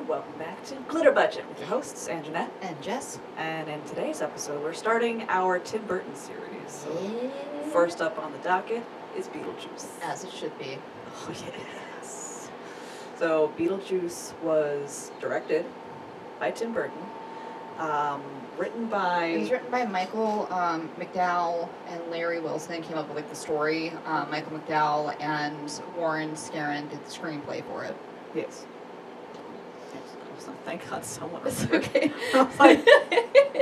welcome back to Glitter Budget with your hosts, Anjanette and Jess. And in today's episode, we're starting our Tim Burton series. So first up on the docket is Beetlejuice. As it should be. Oh, yes. So Beetlejuice was directed by Tim Burton, written by... It was written by Michael McDowell and Larry Wilson. Came up with the story. Michael McDowell and Warren Scarron did the screenplay for it. Yes. So thank God someone was It's okay. I was like,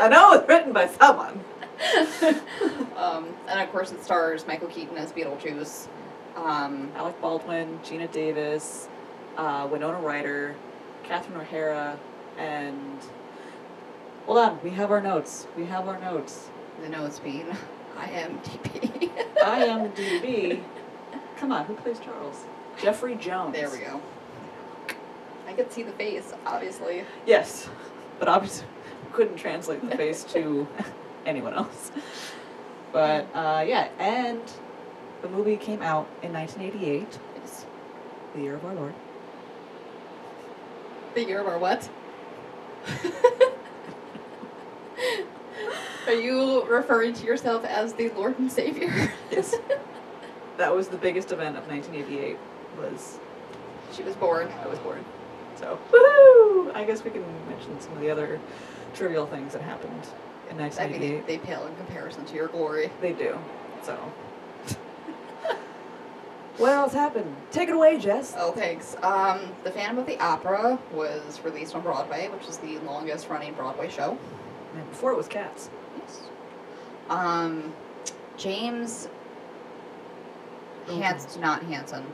I know it's written by someone. And of course it stars Michael Keaton as Beetlejuice. Alec Baldwin, Gina Davis, Winona Ryder, Catherine O'Hara, and... Hold on, we have our notes. The notes being IMDb. IMDb. Come on, who plays Charles? Jeffrey Jones. There we go. I could see the face, obviously. Yes, but obviously couldn't translate the face to anyone else. But, yeah, and the movie came out in 1988. Yes. The year of our Lord. The year of our what? Are you referring to yourself as the Lord and Savior? Yes. That was the biggest event of 1988, was... She was born. I was born. So, woohoo! I guess we can mention some of the other trivial things that happened in 1988. I mean, they pale in comparison to your glory. They do. So. What else happened? Take it away, Jess. Oh, thanks. The Phantom of the Opera was released on Broadway, which is the longest running Broadway show. And before it was Cats. Yes. James not Hansen.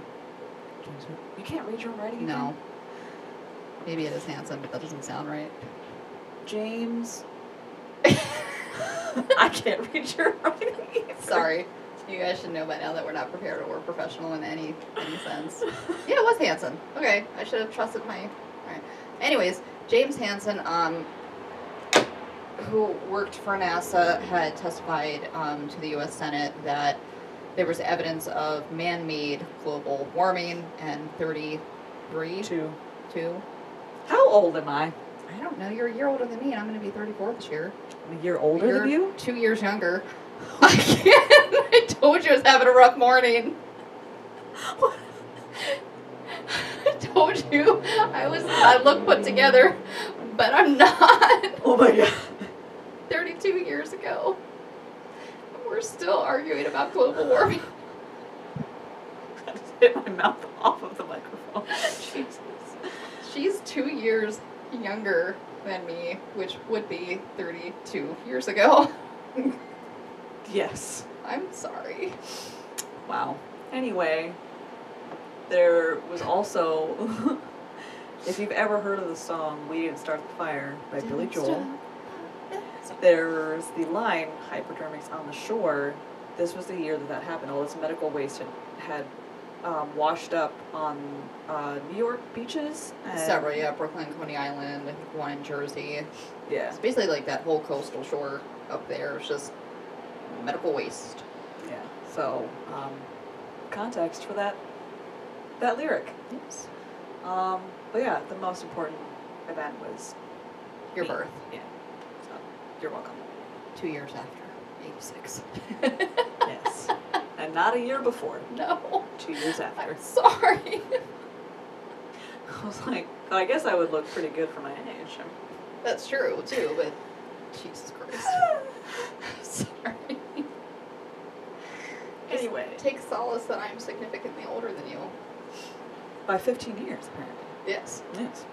You can't read your own writing? No. Maybe it is Hansen, but that doesn't sound right. James. I can't read your writing either. Sorry. You guys should know by now that we're not prepared or professional in any sense. Yeah, it was Hansen. Okay, I should have trusted my... Alright. Anyways, James Hansen, who worked for NASA, had testified to the U.S. Senate that there was evidence of man-made global warming and 33? Two. Two? How old am I? I don't know. You're a year older than me, and I'm going to be 34 this year. A year older than you? 2 years younger. I can't. I told you I was having a rough morning. What? I told you I look put together, but I'm not. Oh my God. 32 years ago. We're still arguing about global warming. I just hit my mouth off of the microphone. Jesus. She's 2 years younger than me, which would be 32 years ago. Yes. I'm sorry. Wow. Anyway, there was also, if you've ever heard of the song We Didn't Start the Fire by Billy Joel, there's the line, hypodermics on the shore. This was the year that happened. All this medical waste had washed up on New York beaches. And Several, yeah. Brooklyn, Coney Island, I think one in Jersey. Yeah. It's basically like that whole coastal shore up there. It's just medical waste. Yeah. So, context for that lyric. Yes. But yeah, the most important event was Your me. birth. Yeah. So, you're welcome. 2 years after. 86. Yes. And not a year before. No. 2 years after. I'm sorry. I was like, I guess I would look pretty good for my age. That's true, too, but Jesus Christ. Sorry. Anyway. Just take solace that I'm significantly older than you. By 15 years, apparently. Yes. Yes.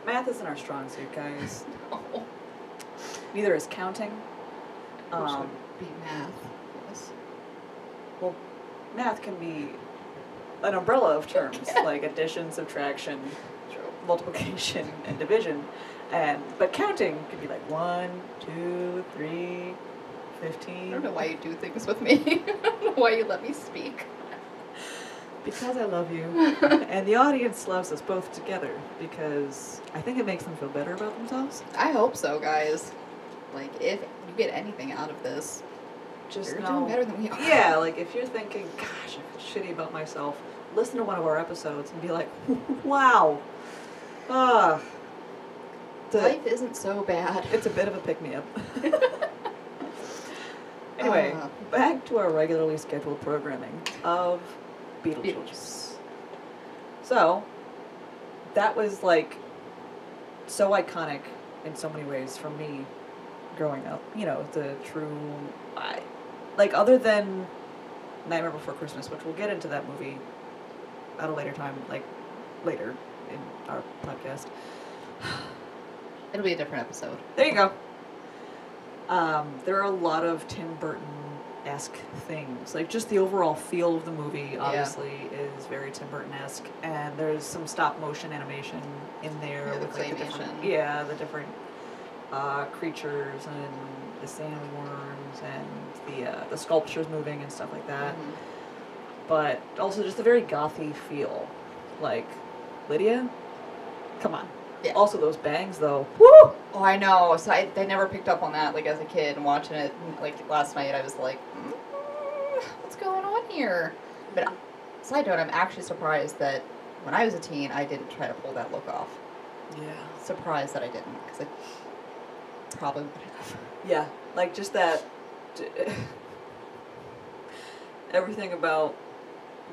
Math isn't our strong suit, guys. No. Neither is counting. Which would be math. Yes. Well, math can be an umbrella of terms, Yeah. like addition, subtraction, True. multiplication, and division. But counting could be like 1, 2, 3, 15. I don't know why you do things with me. I don't know why you let me speak. Because I love you. And the audience loves us both together because I think it makes them feel better about themselves. I hope so, guys. Like, if you get anything out of this, Just you're know, doing better than we are. Yeah, like if you're thinking, gosh, I feel shitty about myself, listen to one of our episodes and be like, wow, Ah. Life isn't so bad. It's a bit of a pick-me-up. Anyway, back to our regularly scheduled programming of Beetlejuice. So, that was like so iconic in so many ways for me growing up. You know, the true, like other than Nightmare Before Christmas, which we'll get into that movie at a later time, like later in our podcast. It'll be a different episode. There you go. There are a lot of Tim Burton-esque things. Like, just the overall feel of the movie, obviously, is very Tim Burton-esque. And there's some stop-motion animation in there. Yeah, with, like, the different creatures and the sandworms and the sculptures moving and stuff like that. Mm-hmm. But also just a very gothy feel. Like, Lydia? Come on. Yeah. Also, those bangs, though. Woo! Oh, I know. So I never picked up on that, like, as a kid, and watching it, like, last night, I was like, what's going on here? But, side note, I'm actually surprised that when I was a teen, I didn't try to pull that look off. Yeah. Surprised that I didn't, because I probably would have. Yeah, like, just that... everything about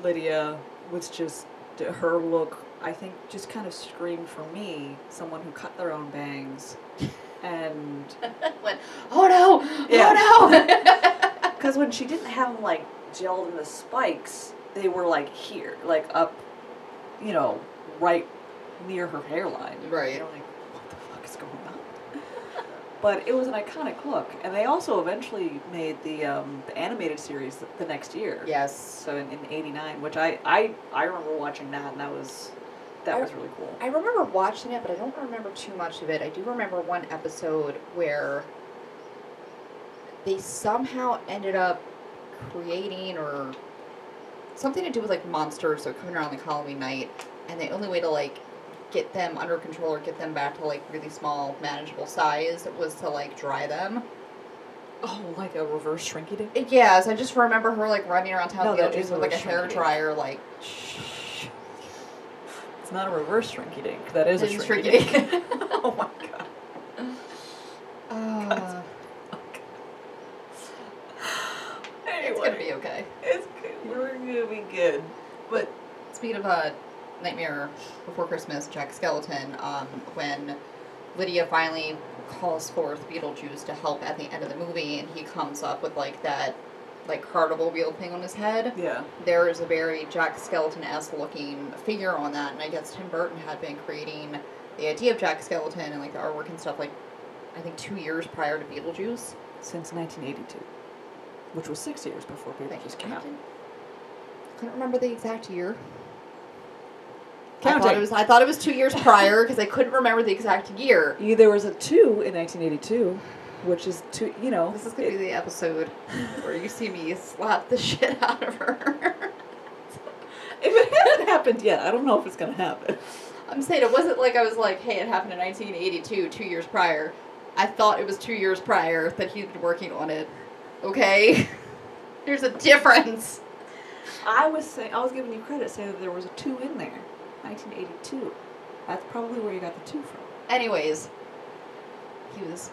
Lydia was just... her look... I think just kind of screamed for me, someone who cut their own bangs, and... Went, oh no! Yeah. Oh no! Because when she didn't have them, like, gelled in the spikes, they were, like, here, like, up, you know, right near her hairline. Right. You're like, what the fuck is going on? But it was an iconic look, and they also eventually made the animated series the next year. Yes. So in '89, which I remember watching that, and that was really cool. I remember watching it, but I don't remember too much of it. I do remember one episode where they somehow ended up creating or something to do with like monsters, so coming around like Halloween night, and the only way to like get them under control or get them back to like really small, manageable size was to like dry them. Oh, like a reverse shrinky dink? Yes, I just remember her like running around town No, with like a hair dryer, like. It's not a reverse shrinky dink. That is a shrinky dink. Oh my god. Anyway, it's gonna be okay. It's good. We're gonna be good. But speaking of Nightmare Before Christmas, Jack Skeleton, when Lydia finally calls forth Beetlejuice to help at the end of the movie, and he comes up with like that like carnival wheel thing on his head. Yeah. There is a very Jack Skeleton-esque looking figure on that, and I guess Tim Burton had been creating the idea of Jack Skeleton and like the artwork and stuff like I think 2 years prior to Beetlejuice. Since 1982, which was 6 years before Beetlejuice came out. I couldn't remember the exact year. Counting. I thought it was 2 years prior because I couldn't remember the exact year. There was a 2 in 1982, which is 2. You know, this is gonna be the episode where you see me slap the shit out of her. If it hasn't happened yet, I don't know if it's gonna happen. I'm saying it wasn't like I was like, hey, it happened in 1982, 2 years prior. I thought it was 2 years prior that he'd been working on it. Okay? There's a difference. I was giving you credit saying that there was a 2 in there. 1982. That's probably where you got the 2 from. Anyways, he was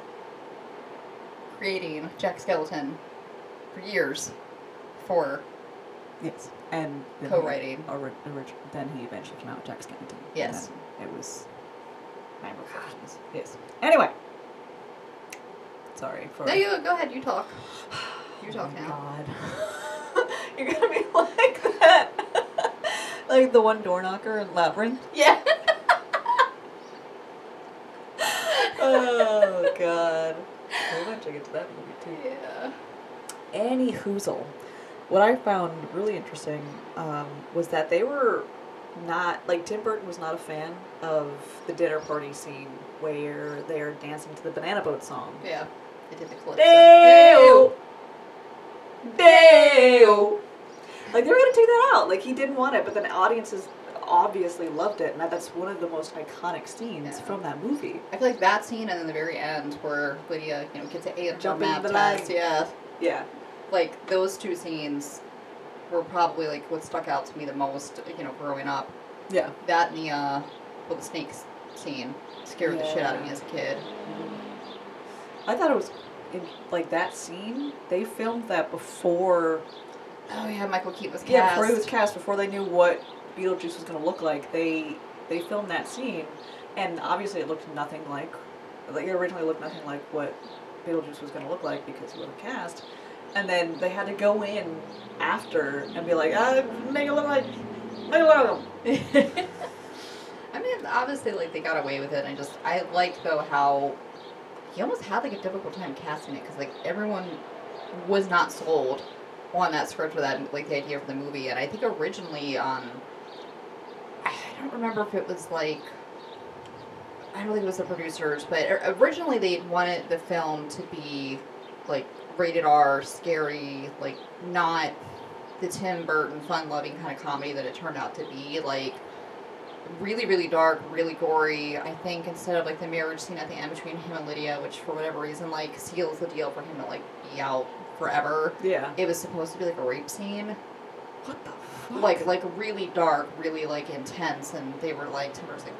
creating Jack Skeleton for years for yes, and co-writing. Then he eventually came out with Jack Skellington. Yes, and it was Nightmare Before Christmas. Yes. Anyway, sorry for. No, you go ahead. You talk. You talk now. God, you're gonna be like that, like the one door knocker in Labyrinth. Yeah. Oh God. We'll eventually get to that movie too. Yeah. Any Hoozle. What I found really interesting was that they were not, like, Tim Burton was not a fan of the dinner party scene where they are dancing to the Banana Boat song. Yeah. They did the calypso. Deo! Deo! Like, they were going to take that out. Like, he didn't want it, but then audiences obviously loved it, and that's one of the most iconic scenes from that movie. I feel like that scene and then the very end where Lydia, you know, gets an A on her Jumping math the test. line. Yeah. Yeah. Like, those two scenes were probably, like, what stuck out to me the most, you know, growing up. Yeah. That and the snakes scene scared the shit out of me as a kid. I thought it was, in, like, that scene, they filmed that before... Oh yeah, Michael Keaton was cast. Yeah, before he was cast, before they knew what Beetlejuice was going to look like, they filmed that scene, and obviously it looked nothing like it originally looked nothing like what Beetlejuice was going to look like because he wasn't cast, and then they had to go in after and be like, make it look like him. I mean, obviously, like, they got away with it, and I like, though, how he almost had, like, a difficult time casting it, because, like, everyone was not sold on that script or that, like, the idea for the movie, and I think originally, I don't remember if it was, like, I don't think it was the producers, but originally they wanted the film to be, like, rated R, scary, like, not the Tim Burton fun-loving kind of comedy that it turned out to be, like, really, really dark, really gory. I think instead of, like, the marriage scene at the end between him and Lydia, which for whatever reason, like, seals the deal for him to, like, be out forever. Yeah. It was supposed to be, like, a rape scene. What the fuck? Like really dark, really, like, intense, and they were like, Tim Burton's like,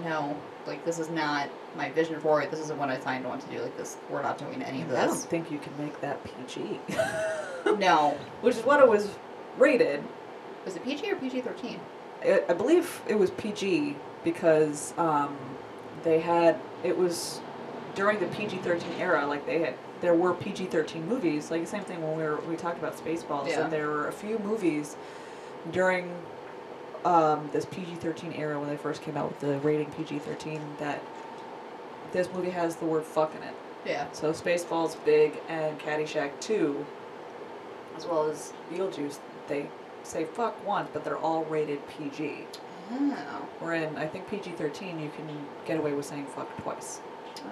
no, like, this is not my vision for it. This isn't what I signed on to do. Like, this, we're not doing any of this. I don't think you can make that PG. No. Which is what it was rated. Was it PG or PG-13? I believe it was PG because it was during the PG-13 era. Like there were PG-13 movies. Like the same thing when we talked about Spaceballs. Yeah. And there were a few movies during this PG-13 era when they first came out with the rating PG-13 that this movie has the word fuck in it. Yeah. So Spaceballs, Big, and Caddyshack 2, as well as Beetlejuice, they say fuck once, but they're all rated PG. Oh. Where in, I think PG-13, you can get away with saying fuck twice.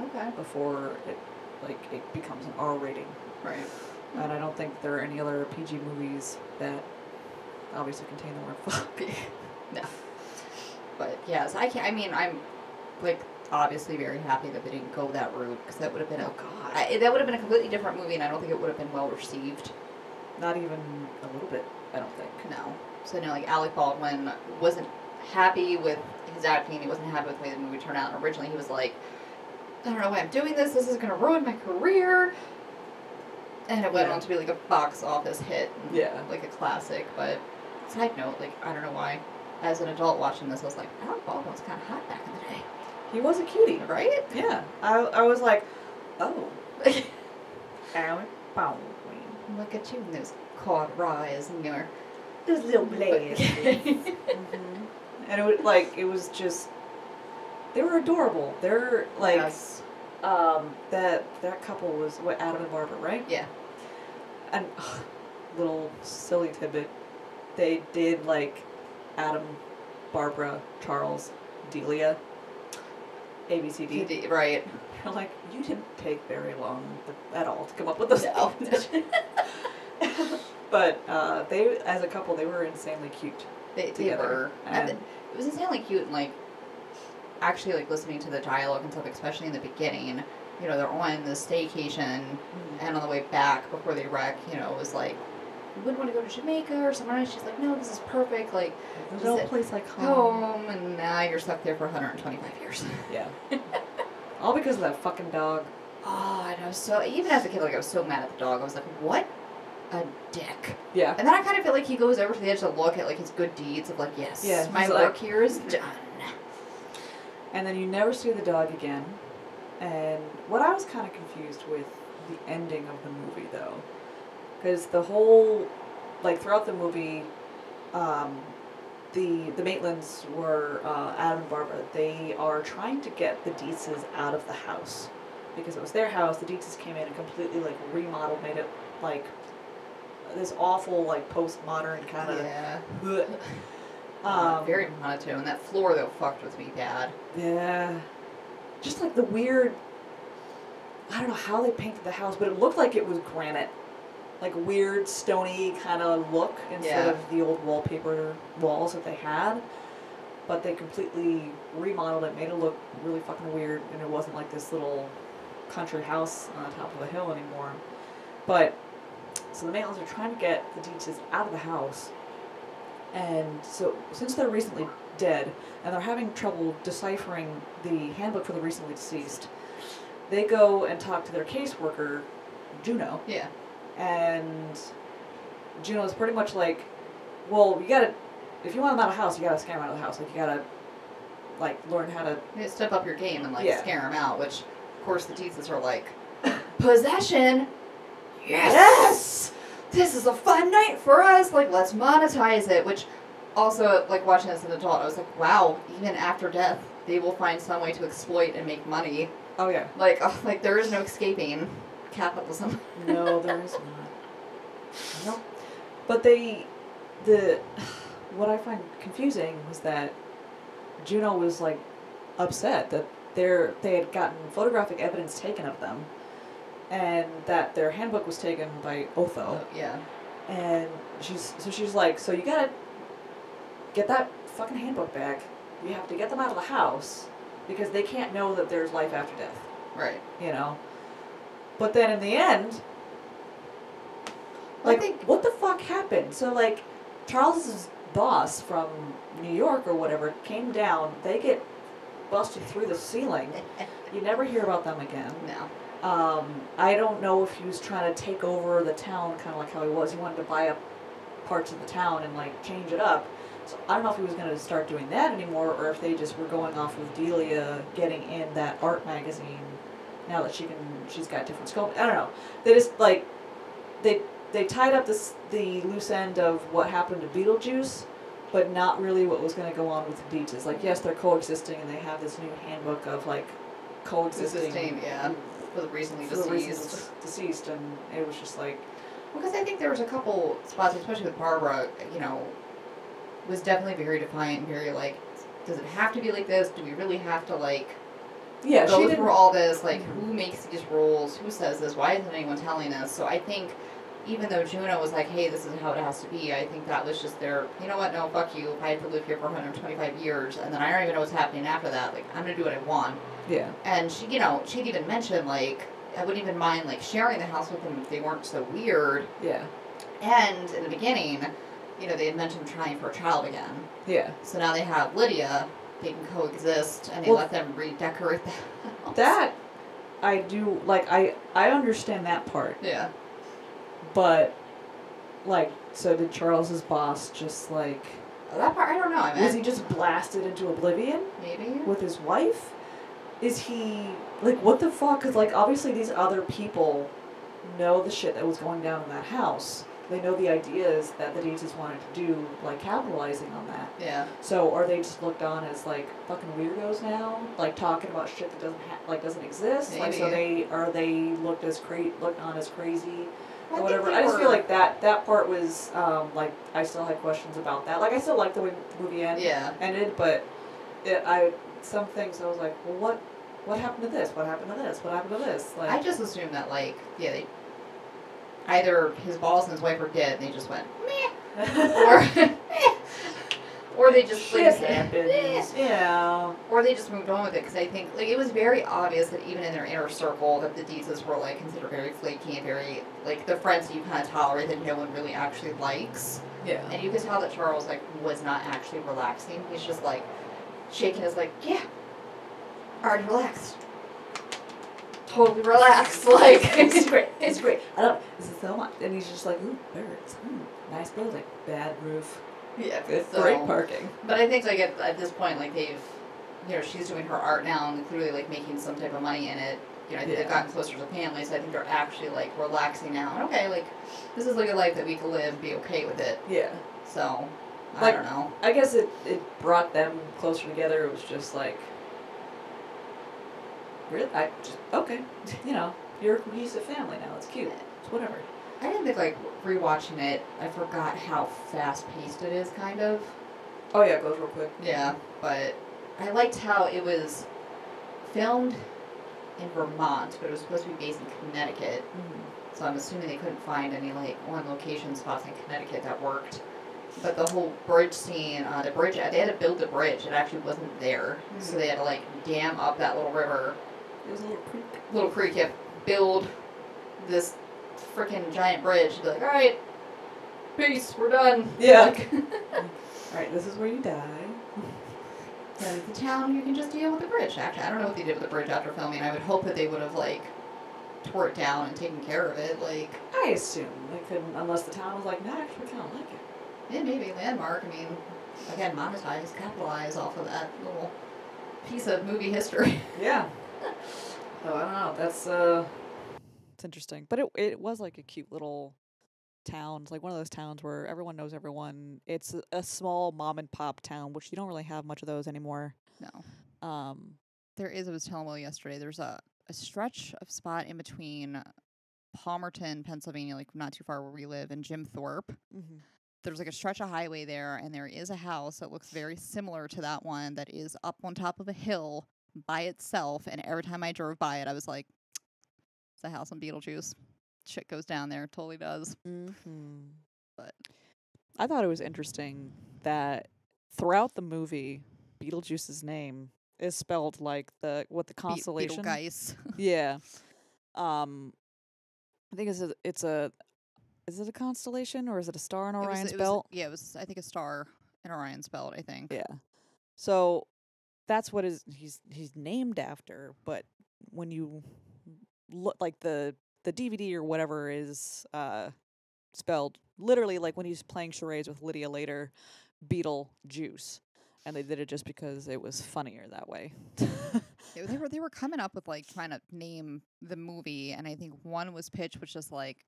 Okay. Before it becomes an R rating. Right. And I don't think there are any other PG movies that obviously contain the word fuck. No. But, yeah, so I'm, like, obviously very happy that they didn't go that route, because that would have been that would have been a completely different movie, and I don't think it would have been well received. Not even a little bit, I don't think. No. So, like, Alec Baldwin wasn't happy with his acting, he wasn't happy with the way the movie turned out, and originally he was like, I don't know why I'm doing this is going to ruin my career. And it went on to be, like, a box office hit. And, yeah. Like, a classic, but side note, like, I don't know why, as an adult watching this, I was like, Alec Baldwin was kind of hot back in the day. He was a cutie. Right? Yeah. I was like, oh. Alec Baldwin. Look at you in those corduroys and your... Those little blades. Mm-hmm. And it was just... They were adorable. They're, like... Yes. That couple was, Adam and Barbara, right? Yeah. And, little silly tidbit, they did, like, Adam, Barbara, Charles, Delia, ABCD. Right. You're like, you didn't take very long at all to come up with those names. But they, as a couple, they were insanely cute. They were. And it was insanely cute, and, like, actually, like, listening to the dialogue and stuff, especially in the beginning, you know, they're on the staycation, and on the way back, before they wreck, you know, it was like, you wouldn't want to go to Jamaica or somewhere else. She's like, no, this is perfect, like, there's no place like home. And now you're stuck there for 125 years. Yeah. All because of that fucking dog. Oh, I know. So, even as a kid, like, I was so mad at the dog. I was like, what a dick. Yeah. And then I kind of feel like he goes over to the edge to look at, like, his good deeds of, like, yes, yeah, my work here is done. And then you never see the dog again. And what I was kind of confused with the ending of the movie, though, because the whole, like, throughout the movie, the Maitlands were, Adam and Barbara, they are trying to get the Dietzes out of the house. Because it was their house, the Dietzes came in and completely, like, remodeled, made it, like, this awful, like, postmodern kind of... Yeah. Very monotone. That floor, though, fucked with me bad. Yeah. Just, like, the weird... I don't know how they painted the house, but it looked like it was granite. Like, weird, stony kind of look instead of the old wallpaper walls that they had. But they completely remodeled it, made it look really fucking weird, and it wasn't like this little country house on the top of a hill anymore. But, so the Maitlands are trying to get the Dietzes out of the house. And so, since they're recently dead, and they're having trouble deciphering the handbook for the recently deceased. They go and talk to their caseworker, Juno. Yeah. And Juno's pretty much like, well, you gotta, if you want them out of the house, you gotta scare them out of the house. Like, you gotta, like, learn how to... You step up your game and, like, Yeah. scare them out, which, of course, the Deeses are like, possession! Yes! This is a fun night for us! Like, let's monetize it, which also, like, watching as an adult, I was like, wow, even after death, they will find some way to exploit and make money. Oh, yeah. Like, there is no escaping capitalism. No, there is not. No. But what I find confusing was that Juno was, like, upset that they had gotten photographic evidence taken of them, and that their handbook was taken by Otho. Yeah. And she's like, so you gotta get that fucking handbook back. You have to get them out of the house, because they can't know that there's life after death. Right. You know? But then in the end, like, what the fuck happened? So, like, Charles's boss from New York or whatever came down. They get busted through the ceiling. You never hear about them again. No. I don't know if he was trying to take over the town, kind of like how he was. He wanted to buy up parts of the town and, like, change it up. So I don't know if he was going to start doing that anymore, or if they just were going off with Delia getting in that art magazine now that she's got different scope. I don't know. They just, like, they tied up the loose end of what happened to Beetlejuice, but not really what was going to go on with the Beaches. Like, yes, they're coexisting, and they have this new handbook of, like, coexisting. Yeah. For the recently deceased, and it was just like... Because I think there was a couple spots, especially with Barbara, you know, was definitely very defiant, very, like, does it have to be like this? Do we really have to, like... Yeah, go through all this, like, who makes these rules, who says this, why isn't anyone telling us? So I think, even though Juno was like, hey, this is how it has to be, I think that was just their, you know what, no, fuck you, if I have to live here for 125 years, and then I don't even know what's happening after that, like, I'm gonna do what I want. Yeah. And she, you know, she'd even mentioned, like, I wouldn't even mind, like, sharing the house with them if they weren't so weird. Yeah. And, in the beginning, you know, they had mentioned trying for a child again. Yeah. So now they have Lydia, they can coexist, and they let them redecorate the house. That, I do, like, I understand that part. Yeah. But, like, so did Charles's boss just, like... That part, I don't know. I mean, was he just blasted into oblivion? Maybe. With his wife? Is he... Like, what the fuck? Because, like, obviously these other people know the shit that was going down in that house. They know the ideas that the Deeses wanted to do, like, capitalizing on that. Yeah. So, are they just looked on as, like, fucking weirdos now? Like, talking about shit that doesn't exist? Maybe. Like, so they looked on as crazy? Well, Or whatever. I just feel like that part was, like, I still had questions about that. Like, I still liked the way the movie ended, but some things I was like, well, what happened to this? What happened to this? What happened to this? Like, I just assumed that, like, yeah, they either his boss and his wife were dead and they just went, meh, or they just, shit happens. Yeah. Or they just moved on with it, because I think, like, it was very obvious that even in their inner circle that the Deeses were, like, considered very flaky and very, like, the friends that you kind of tolerate that no one really actually likes. Yeah. And you could tell that Charles, like, was not actually relaxing. He's just, like, shaking his, like, yeah, already relaxed. Totally relaxed, like. It's great. It's great. I love it. This is so much. And he's just like, ooh, birds. Nice building. Bad roof. Yeah, good. Great parking. But I think, like, at this point, like, they've, you know, she's doing her art now and clearly, like, making some type of money in it. You know, I think they've gotten closer to family, so I think they're actually, like, relaxing now. And, okay, like, this is, like, a life that we can live, be okay with it. Yeah. So, like, I don't know. I guess it brought them closer together. It was just, like, really? Okay. You know, you're a cohesive family now. It's cute. It's whatever. I didn't think, like, rewatching it, I forgot how fast-paced it is, kind of. Oh, yeah, it goes real quick. Yeah, but I liked how it was filmed in Vermont, but it was supposed to be based in Connecticut. Mm-hmm. So I'm assuming they couldn't find any, like, on-location spots in Connecticut that worked. But the whole bridge scene, the bridge, they had to build the bridge. It actually wasn't there. Mm-hmm. So they had to, like, dam up that little river. It was a little creek. Little creek, yeah. Build this freaking giant bridge. Be like, alright, peace, we're done. Yeah. Like, alright, this is where you die. Then the town, you can just deal with the bridge. Actually, I don't know what they did with the bridge after filming. I would hope that they would have, like, tore it down and taken care of it. Like, I assume they couldn't, unless the town was like, no, actually, we kind of like it. Yeah, maybe landmark. I mean, again, monetize, capitalize off of that little piece of movie history. Yeah. So I don't know. That's it's interesting, but it was like a cute little town. It's like one of those towns where everyone knows everyone. It's a small mom and pop town, which you don't really have much of those anymore. No. There is. I was telling Will yesterday. There's a stretch of spot in between Palmerton, Pennsylvania, like not too far where we live, and Jim Thorpe. Mm-hmm. There's like a stretch of highway there, and there is a house that looks very similar to that one that is up on top of a hill by itself. And every time I drove by it, I was like, it's a house on Beetlejuice. Shit goes down there. Totally does. Mm-hmm. But I thought it was interesting that throughout the movie, Beetlejuice's name is spelled like the constellation. Beetlejuice. Yeah. I think it's a is it a constellation or is it a star in Orion's belt? It was I think a star in Orion's belt, I think. Yeah. So that's what he's named after, but when you look like the DVD or whatever is spelled literally like when he's playing charades with Lydia later, Beetlejuice. And they did it just because it was funnier that way. They were coming up with like trying to name the movie, and I think one was pitched was just like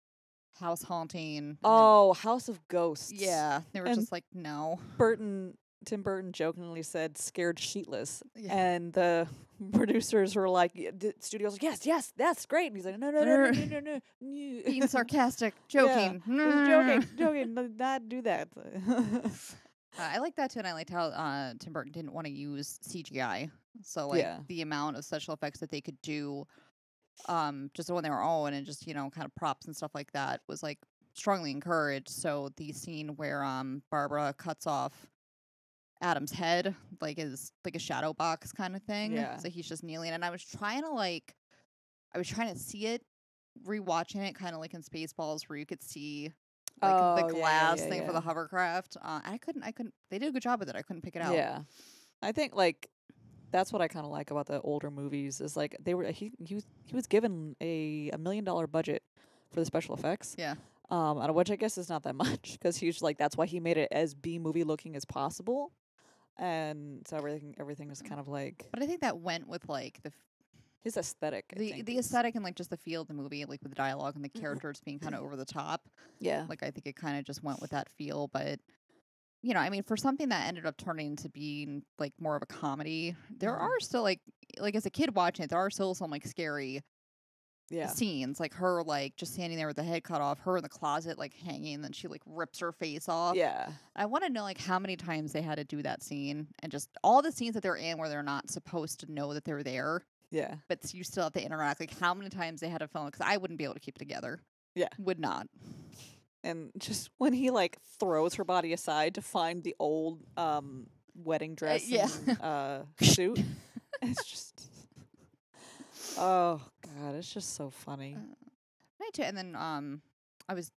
House Haunting. Oh, House of Ghosts. Yeah, they were just like no. Tim Burton jokingly said "Scared Sheetless," Yeah. and the producers were like, the studio's like, yes, that's great. And he's like, no. Being sarcastic, joking. Yeah, joking, not do that. I like that too, and I liked how Tim Burton didn't want to use CGI. So like the amount of special effects that they could do, just on their own, and just kind of props and stuff like that was like strongly encouraged. So the scene where Barbara cuts off Adam's head, like is like a shadow box kind of thing. Yeah. So he's just kneeling, and I was trying to see it, rewatching it, kind of like in Spaceballs, where you could see like the glass thing for the hovercraft. I couldn't. They did a good job with it. I couldn't pick it out. Yeah, I think like that's what I kind of like about the older movies is like they were he was given a $1 million budget for the special effects. Yeah. Out of which I guess is not that much because he's like that's why he made it as B movie looking as possible, and so everything was kind of like. But I think that went with like his aesthetic. The aesthetic and like just the feel of the movie, like with the dialogue and the characters being kind of over the top. Yeah. Like I think it kind of just went with that feel, but I mean, for something that ended up turning into being like more of a comedy, there are still like as a kid watching it, there are still some like scary scenes, like her like just standing there with the head cut off, her in the closet like hanging, and then she like rips her face off. Yeah. I want to know like how many times they had to do that scene, and just all the scenes that they're in where they're not supposed to know that they're there. Yeah. But you still have to interact. Like how many times they had to film it, because I wouldn't be able to keep it together. Yeah. Would not. And just when he like throws her body aside to find the old wedding dress and, suit, it's just oh god, it's just so funny. Right too. And then I was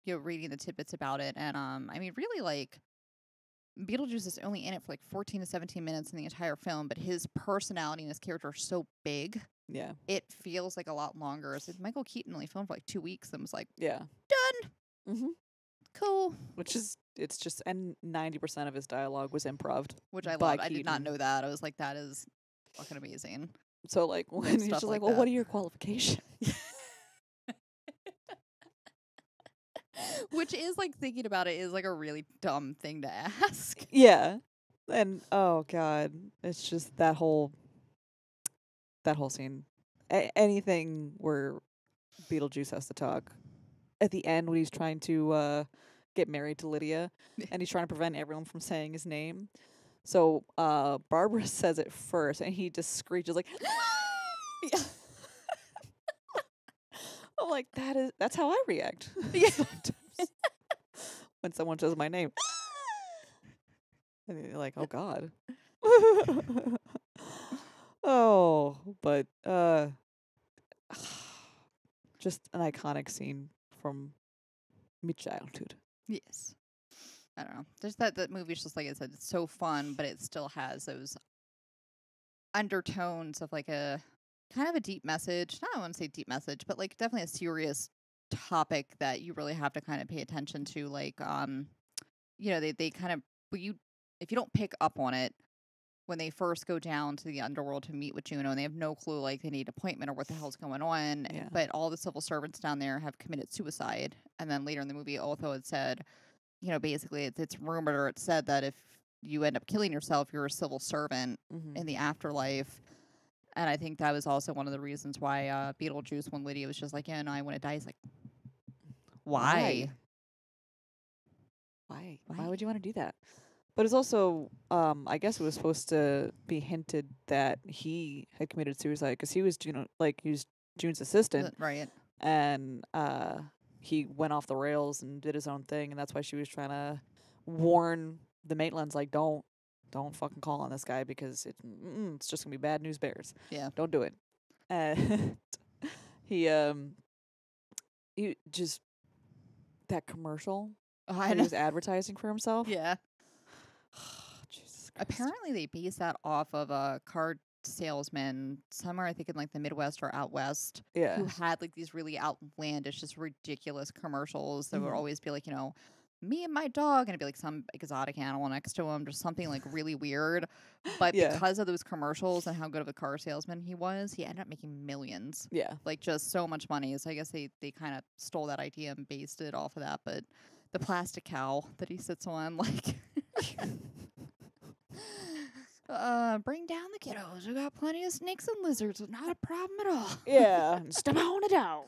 reading the tidbits about it, and I mean really like Beetlejuice is only in it for like 14 to 17 minutes in the entire film, but his personality and his character are so big. Yeah. It feels like a lot longer. So Michael Keaton only filmed for like 2 weeks and was like, yeah, done. Mm-hmm. Cool. Which is, it's just, and 90% of his dialogue was improv. Which I love. I did not know that. I was like, that is fucking amazing. So like when he's just like, well, what are your qualifications? Which is like thinking about it is like a really dumb thing to ask. Yeah. And oh god, it's just that whole scene. Anything where Beetlejuice has to talk. At the end when he's trying to get married to Lydia and he's trying to prevent everyone from saying his name. So Barbara says it first and he just screeches like I'm like, that's how I react. Yeah. When someone says my name. And you're like, oh god. Oh, but just an iconic scene from my childhood. Yes. I don't know. There's that movie's just like I said, it's so fun, but it still has those undertones of like a kind of a deep message. Not I want to say deep message, but like definitely a serious topic that you really have to kind of pay attention to. Like, they kind of if you don't pick up on it when they first go down to the underworld to meet with Juno, and they have no clue, like they need an appointment or what the hell's going on. Yeah. But all the civil servants down there have committed suicide, and then later in the movie, Otho had said, basically it's rumored or it's said that if you end up killing yourself, you're a civil servant in the afterlife. And I think that was also one of the reasons why Beetlejuice, when Lydia was just like, yeah, no, I want to die. He's like, why? Why would you want to do that? But it's also, I guess it was supposed to be hinted that he had committed suicide because he was June's assistant, right? And he went off the rails and did his own thing, and that's why she was trying to warn the Maitlands, like, don't fucking call on this guy because it's just gonna be bad news bears. Yeah, don't do it. And he just that commercial. He was advertising for himself. Yeah. Jesus Christ. Apparently, they based that off of a car salesman somewhere, I think in like the Midwest or out west, who had like these really outlandish, just ridiculous commercials that would always be like, me and my dog, and it'd be like some exotic animal next to him, just something like really weird. But because of those commercials and how good of a car salesman he was, he ended up making millions. Yeah. Like just so much money. So I guess they kind of stole that idea and based it off of that. But the plastic cow that he sits on, like, bring down the kiddos. We got plenty of snakes and lizards. Not a problem at all. Yeah. Step on it down.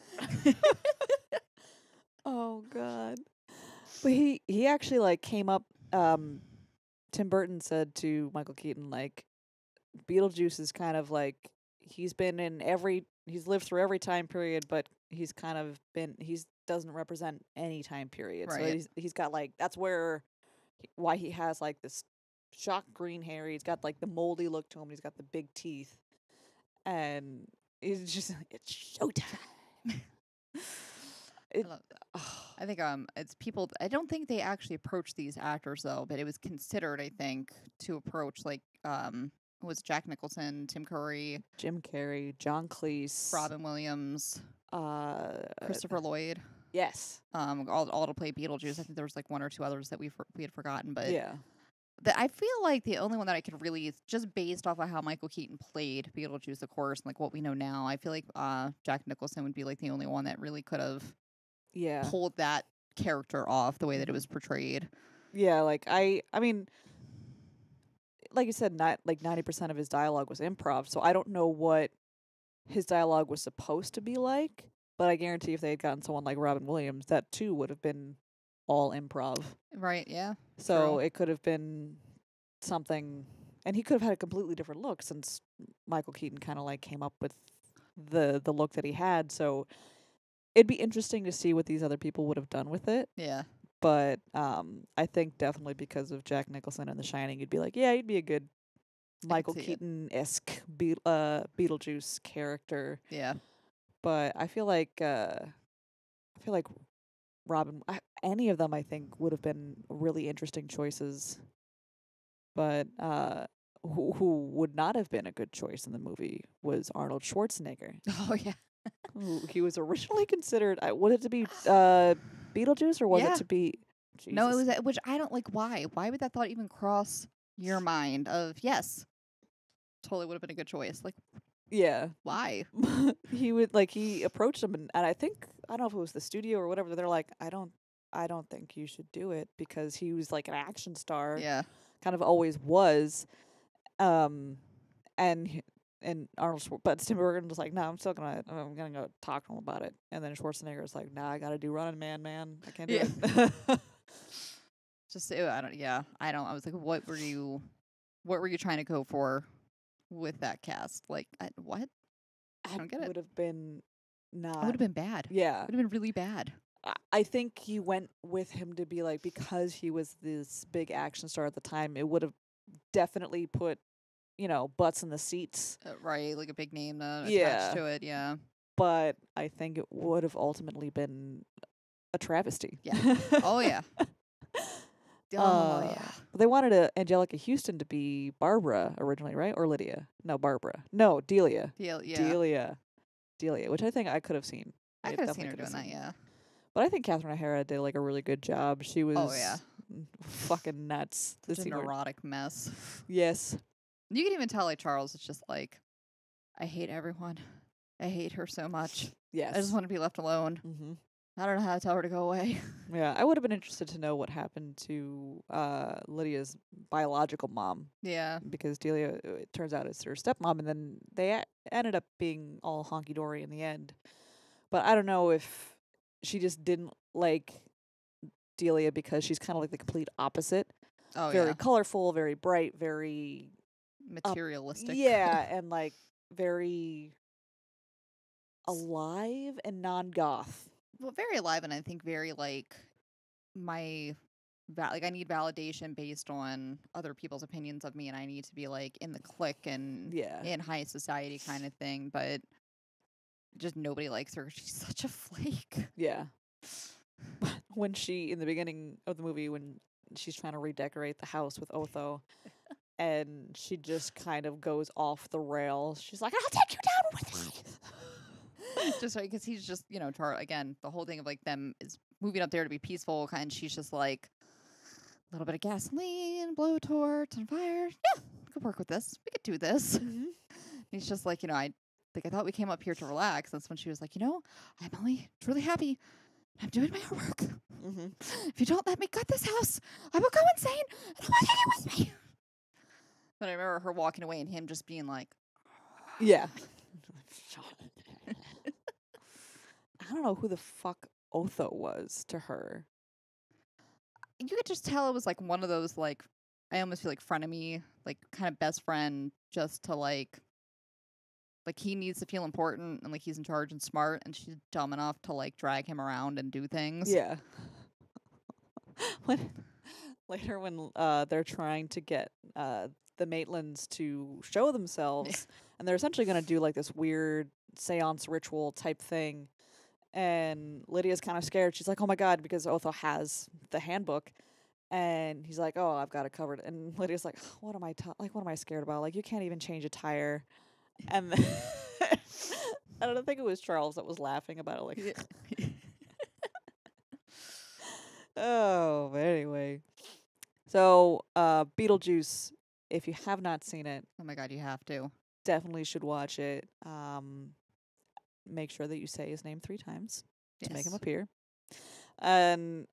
Oh, God. But he actually, like, came up, Tim Burton said to Michael Keaton, like, Beetlejuice is kind of like, he's lived through every time period, but he doesn't represent any time period. Right. So he's got, like, that's why he has, like, this shock green hair. He's got, like, the moldy look to him. He's got the big teeth. And it's just, it's showtime. I love that. I think it's people. I don't think they actually approached these actors though, but it was considered, I think, to approach like was Jack Nicholson, Tim Curry, Jim Carrey, John Cleese, Robin Williams, Christopher Lloyd. Yes, all to play Beetlejuice. I think there was like one or two others that we had forgotten, but yeah. I feel like the only one that I could really, just based off of how Michael Keaton played Beetlejuice, of course, and like what we know now, I feel like Jack Nicholson would be like the only one that really could have pulled that character off the way that it was portrayed. Yeah, like I mean, like you said, not like 90% of his dialogue was improv, so I don't know what his dialogue was supposed to be like, but I guarantee if they had gotten someone like Robin Williams, that too would have been all improv. Right, yeah. So it could have been something, and he could have had a completely different look since Michael Keaton kind of like came up with the look that he had, so it'd be interesting to see what these other people would have done with it. Yeah. But I think definitely because of Jack Nicholson and The Shining, you'd be like, yeah, he'd be a good Michael Keaton-esque Beetlejuice character. Yeah. But I feel like Robin, any of them, I think, would have been really interesting choices. But who would not have been a good choice in the movie was Arnold Schwarzenegger. Oh, yeah. He was originally considered. Wanted to be Beetlejuice, or was it to be? Jesus. No, it was. Which I don't like. Why? Why would that thought even cross your mind? Of yes, totally would have been a good choice. Like, yeah. Why? He approached them, and I think I don't know if it was the studio or whatever. They're like, I don't think you should do it because he was like an action star. Yeah, kind of always was. And Arnold, but Tim Burton was like, no, I'm gonna go talk to him about it. And then Schwarzenegger was like, nah, I gotta do Running Man. I can't do it. I was like, what were you trying to go for with that cast? Like, what? I don't get it. Would have been not. It would have been bad. Yeah, it would have been really bad. I think he went with him to be like, because he was this big action star at the time, it would have definitely put, butts in the seats. Right, like a big name attached to it, yeah. But I think it would have ultimately been a travesty. Yeah. Oh, yeah. Yeah. But they wanted Angelica Houston to be Barbara originally, right? Or Lydia? No, Barbara. No, Delia. Yeah. Delia, which I think I could have seen. I could have seen her doing that, yeah. But I think Catherine O'Hara did like a really good job. She was Oh, yeah. fucking nuts. Such a neurotic mess. Yes. You can even tell, like, Charles is just like, I hate everyone. I hate her so much. Yes. I just want to be left alone. Mm-hmm. I don't know how to tell her to go away. Yeah, I would have been interested to know what happened to Lydia's biological mom. Yeah. Because Delia, it turns out, is her stepmom, and then they ended up being all honky-dory in the end. But I don't know if she just didn't like Delia because she's kind of like the complete opposite. Oh, very colorful, very bright, very materialistic. Yeah, and like very alive and non-goth. Well, very alive, and I think very like I need validation based on other people's opinions of me, and I need to be like in the clique and in high society kind of thing. But just nobody likes her. She's such a flake. Yeah. When she, in the beginning of the movie, when she's trying to redecorate the house with Otho, and she just kind of goes off the rails. She's like, I'll take you down with me. Just right, because he's just, again, the whole thing of like them is moving up there to be peaceful, and she's just like, a little bit of gasoline, blowtorch, and fire. Yeah, we could work with this. We could do this. Mm-hmm. And he's just like, I thought we came up here to relax. That's when she was like, I'm only truly happy. I'm doing my homework. Mm-hmm. If you don't let me cut this house, I will go insane, and I want you with me. But I remember her walking away and him just being like, yeah. I don't know who the fuck Otho was to her. You could just tell it was like one of those, like, I almost feel like frenemy, like kind of best friend, just to like he needs to feel important and like he's in charge and smart, and she's dumb enough to like drag him around and do things. Yeah. Later when they're trying to get the Maitlands to show themselves, and they're essentially going to do like this weird seance ritual type thing, and Lydia's kind of scared. She's like, oh my god, because Otho has the handbook, and he's like, oh, I've got it covered, and Lydia's like, what am I scared about? Like, you can't even change a tire. And then I don't think it was Charles that was laughing about it, like oh, but anyway. So, Beetlejuice, if you have not seen it, oh my god, you have to. Definitely should watch it. Make sure that you say his name 3 times to make him appear. And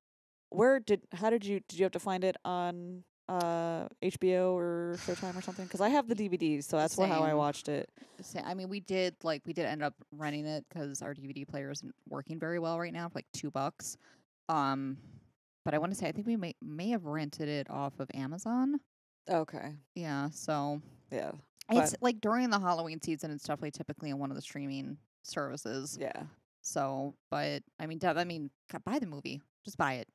did you have to find it on HBO or Showtime or something? Because I have the DVDs, so that's how I watched it. I mean, we did end up renting it because our DVD player isn't working very well right now for like $2. But I want to say I think we may have rented it off of Amazon. Okay. Yeah. So yeah, it's like during the Halloween season. It's definitely typically on one of the streaming services. Yeah. So, but I mean, buy the movie. Just buy it.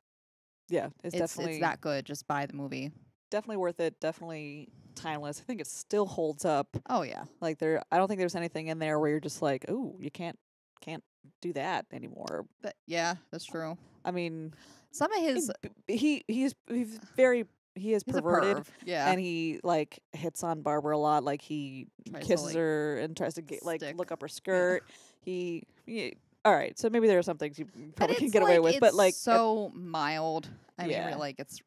Yeah, it's that good. Just buy the movie. Definitely worth it. Definitely timeless. I think it still holds up. Oh yeah. Like I don't think there's anything in there where you're just like, oh, you can't do that anymore. Yeah, that's true. I mean, some of his he's perverted. Yeah, and he like hits on Barbara a lot. Like he kisses her and tries to look up her skirt. Yeah. All right, so maybe there are some things you probably can get away with, but like so mild. I mean, like it's.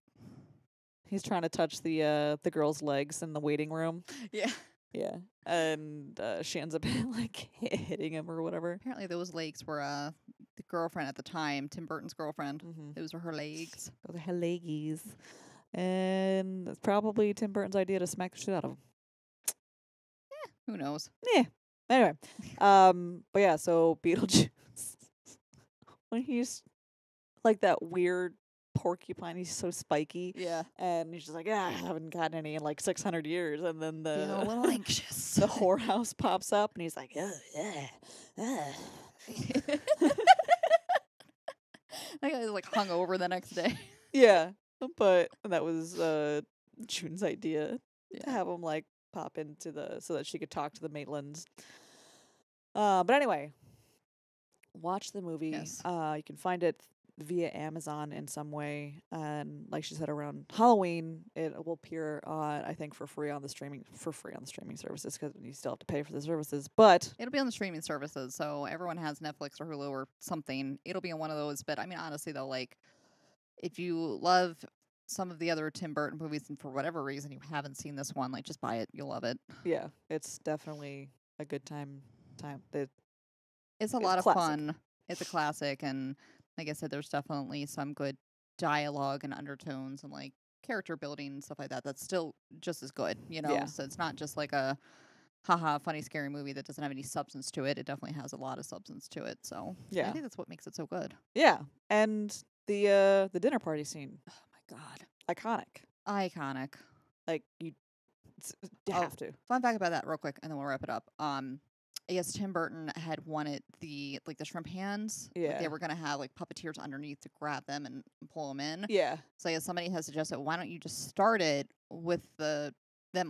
He's trying to touch the girl's legs in the waiting room. Yeah. Yeah. And she ends up like hitting him or whatever. Apparently those legs were the girlfriend at the time, Tim Burton's girlfriend. Mm-hmm. Those were her legs. Those are her leggies. And it's probably Tim Burton's idea to smack the shit out of him. Yeah, who knows? Yeah. Anyway. But yeah, so Beetlejuice. When he's like that weird porcupine, he's so spiky. Yeah. And he's just like, I haven't gotten any in like 600 years. And then Feeling a little anxious. The whorehouse pops up and he's like, oh, yeah. That guy was like hung over the next day. Yeah. But that was June's idea to have him like pop into so that she could talk to the Maitlands. But anyway, watch the movie. Yes. You can find it via Amazon in some way, and like she said, around Halloween, it will appear on, I think, for free on the streaming services, because you still have to pay for the services. But It'll be on the streaming services, so everyone has Netflix or Hulu or something. It'll be on one of those. But I mean, honestly, though, like if you love some of the other Tim Burton movies, and for whatever reason you haven't seen this one, like just buy it. You'll love it. yeah, it's definitely a good time. It's a lot of fun. It's a classic, and like I said, there's definitely some good dialogue and undertones and like character building and stuff like that. That's still just as good, you know. Yeah. So it's not just like a haha funny scary movie that doesn't have any substance to it. It definitely has a lot of substance to it. So Yeah. I think that's what makes it so good. Yeah, and the dinner party scene, Oh my god, iconic. Like you have to. Fun fact about that, real quick, and then we'll wrap it up. I guess Tim Burton had wanted the shrimp hands. Like, Yeah. they were gonna have like puppeteers underneath to grab them and pull them in. Yeah. So I guess somebody has suggested, why don't you just start it with them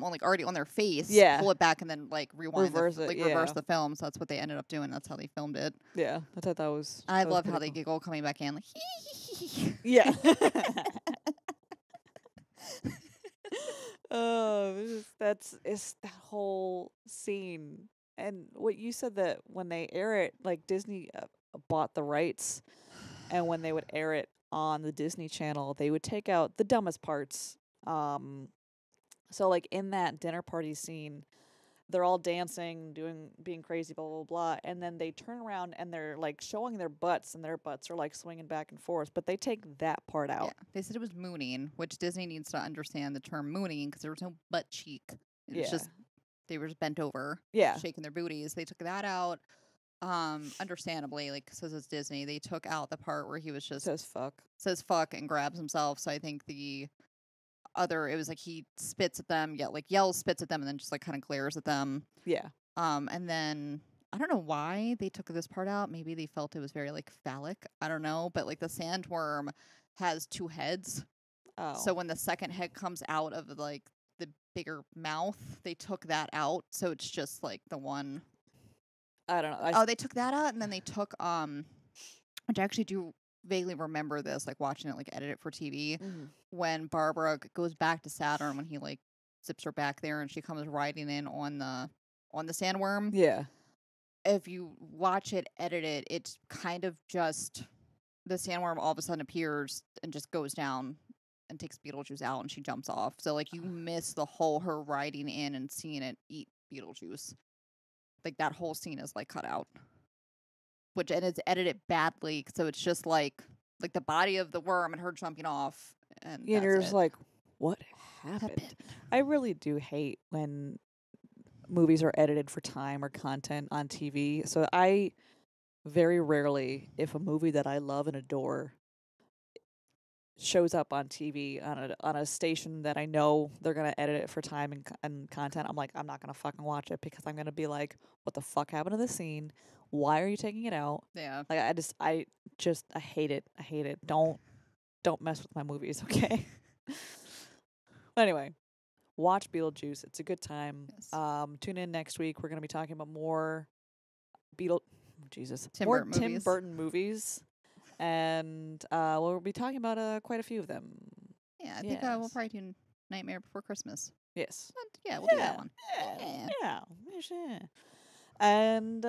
on like already on their face, Yeah. pull it back, and then like rewind, Reverse reverse the film. So that's what they ended up doing. That's how they filmed it. Yeah, I thought that was. I that was love how pretty they cool. giggle coming back in, like Yeah. Oh, it's that whole scene, and what you said, that when they air it, like Disney bought the rights, and when they would air it on the Disney Channel, they would take out the dumbest parts. So like in that dinner party scene, they're all dancing, being crazy, blah, blah, blah. And then they turn around and they're like showing their butts, and their butts are like swinging back and forth. But they take that part out. Yeah. They said it was mooning, which Disney needs to understand the term mooning, because there was no butt cheek. It was Yeah. just, they were just bent over, Yeah. shaking their booties. They took that out. Understandably, like, because it's Disney, they took out the part where he was just Says fuck and grabs himself. So I think it was like he spits at them, yells, spits at them, and then just like kind of glares at them. Yeah. And then I don't know why they took this part out. Maybe they felt it was very like phallic. I don't know, but like the sandworm has two heads. Oh. So when the second head comes out of like the bigger mouth, they took that out. So it's just like the one. I don't know. They took that out, and then they took which I actually do vaguely remember this, like watching it, like edit it for TV, when Barbara goes back to Saturn, when he like zips her back there, and she comes riding in on the sandworm. Yeah. If you watch it, edit it, it's kind of just the sandworm all of a sudden appears and just goes down and takes Beetlejuice out, and she jumps off. So like you miss the whole her riding in and seeing it eat Beetlejuice. Like that whole scene is like cut out, and it's edited badly, so it's just like the body of the worm and her jumping off, and you're just like, what happened? I really do hate when movies are edited for time or content on TV. So I very rarely, if a movie that I love and adore shows up on TV on a station that I know they're gonna edit it for time and content, I'm like, I'm not gonna fucking watch it, because I'm gonna be like, what the fuck happened to this scene? Why are you taking it out? Yeah. Like I hate it. I hate it. Don't mess with my movies, okay? But anyway, watch Beetlejuice. It's a good time. Yes. Tune in next week. We're gonna be talking about more Tim Burton movies. And we'll be talking about quite a few of them. Yeah, I think we'll probably do Nightmare Before Christmas. Yes. Yeah, we'll do that one. Yeah. And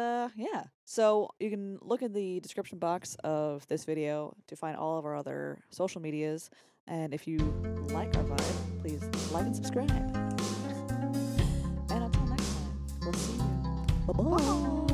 so you can look in the description box of this video to find all of our other social medias. And if you like our vibe, please like and subscribe. And until next time, we'll see you. Bye-bye.